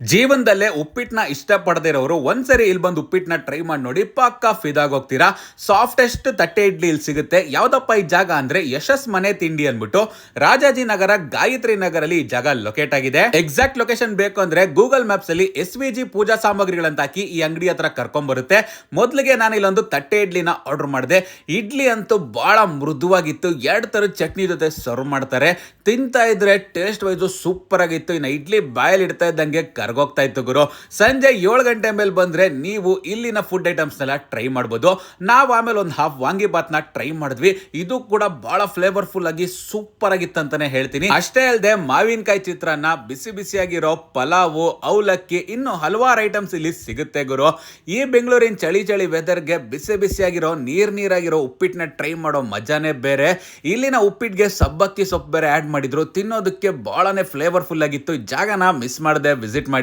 ಜೀವನದಲ್ಲೇ ಉಪ್ಪಿಟ್ಟನ್ನ ಇಷ್ಟಪಡದಿರೋರು ಒಂದ್ಸರಿ ಇಲ್ಲಿ ಬಂದು ಉಪ್ಪಿಟ್ಟನ್ನ ಟ್ರೈ ಮಾಡಿ ನೋಡಿ, ಪಕ್ಕಾ ಫಿದಾಗೋಗ್ತೀರಾ. ಸಾಫ್ಟೆಸ್ಟ್ ತಟ್ಟೆ ಇಡ್ಲಿ ಇಲ್ಲಿ ಸಿಗುತ್ತೆ. ಯಾವ್ದಪ್ಪ ಈ ಜಾಗ ಅಂದ್ರೆ ಯಶಸ್ ಮನೆ ತಿಂಡಿ ಅಂದ್ಬಿಟ್ಟು ರಾಜಾಜಿನಗರ ಗಾಯತ್ರಿ ನಗರಲ್ಲಿ ಈ ಜಾಗ ಲೊಕೇಟ್ ಆಗಿದೆ. ಎಕ್ಸಾಕ್ಟ್ ಲೊಕೇಶನ್ ಬೇಕು ಅಂದ್ರೆ ಗೂಗಲ್ ಮ್ಯಾಪ್ಸ್ ಅಲ್ಲಿ SVG ಪೂಜಾ ಸಾಮಗ್ರಿಗಳಂತ ಹಾಕಿ ಈ ಅಂಗಡಿ ಹತ್ರ ಕರ್ಕೊಂಡ್ ಬರುತ್ತೆ. ಮೊದಲಿಗೆ ನಾನು ಇಲ್ಲೊಂದು ತಟ್ಟೆ ಇಡ್ಲಿನ ಆರ್ಡರ್ ಮಾಡಿದೆ. ಇಡ್ಲಿ ಅಂತೂ ಬಹಳ ಮೃದುವಾಗಿತ್ತು. 2 ತರದ ಚಟ್ನಿ ಜೊತೆ ಸರ್ವ್ ಮಾಡ್ತಾರೆ. ತಿಂತಾ ಇದ್ರೆ ಟೇಸ್ಟ್ ವೈಸ್ ಸೂಪರ್ ಆಗಿತ್ತು. ಇನ್ನು ಇಡ್ಲಿ ಬಾಯಲ್ಲಿ ಇಡ್ತಾ ಇದ್ದಂಗೆ ಕರ್ಗೋಗ್ತಾ ಇತ್ತು ಗುರು. ಸಂಜೆ 7 ಗಂಟೆ ಮೇಲೆ ಬಂದ್ರೆ ನೀವು ಇಲ್ಲಿನ ಫುಡ್ ಐಟಮ್ಸ್ನೆಲ್ಲ ಟ್ರೈ ಮಾಡ್ಬೋದು. ನಾವು ಆಮೇಲೆ ಒಂದು ಹಾಫ್ ವಾಂಗಿಬಾತ್ನ ಟ್ರೈ ಮಾಡಿದ್ವಿ. ಇದು ಕೂಡ ಬಹಳ ಫ್ಲೇವರ್ಫುಲ್ ಆಗಿ ಸೂಪರ್ ಆಗಿತ್ತು ಅಂತಾನೆ ಹೇಳ್ತೀನಿ. ಅಷ್ಟೇ ಅಲ್ಲದೆ ಮಾವಿನಕಾಯಿ ಚಿತ್ರಾನ್ನ, ಬಿಸಿ ಬಿಸಿಯಾಗಿರೋ ಪಲಾವು, ಅವಲಕ್ಕಿ, ಇನ್ನು ಹಲವಾರು ಐಟಮ್ಸ್ ಇಲ್ಲಿ ಸಿಗುತ್ತೆ ಗುರು. ಈ ಬೆಂಗಳೂರಿನ ಚಳಿ ಚಳಿ ವೆದರ್ಗೆ ಬಿಸಿ ಬಿಸಿಯಾಗಿರೋ ನೀರಾಗಿರೋ ಉಪ್ಪಿಟ್ಟನ್ನ ಟ್ರೈ ಮಾಡೋ ಮಜಾನೇ ಬೇರೆ. ಇಲ್ಲಿನ ಉಪ್ಪಿಟ್ಟಿಗೆ ಸಬ್ಬಕ್ಕಿ ಸೊಪ್ಪು ಬೇರೆ ಆಡ್ ಮಾಡಿದ್ರು. ತಿನ್ನೋದಕ್ಕೆ ಬಹಳನೇ ಫ್ಲೇವರ್ಫುಲ್ ಆಗಿತ್ತು. ಈ ಜಾಗನ ಮಿಸ್ ಮಾಡದೆ ವಿಸಿಟ್ ಮಾಡಿ.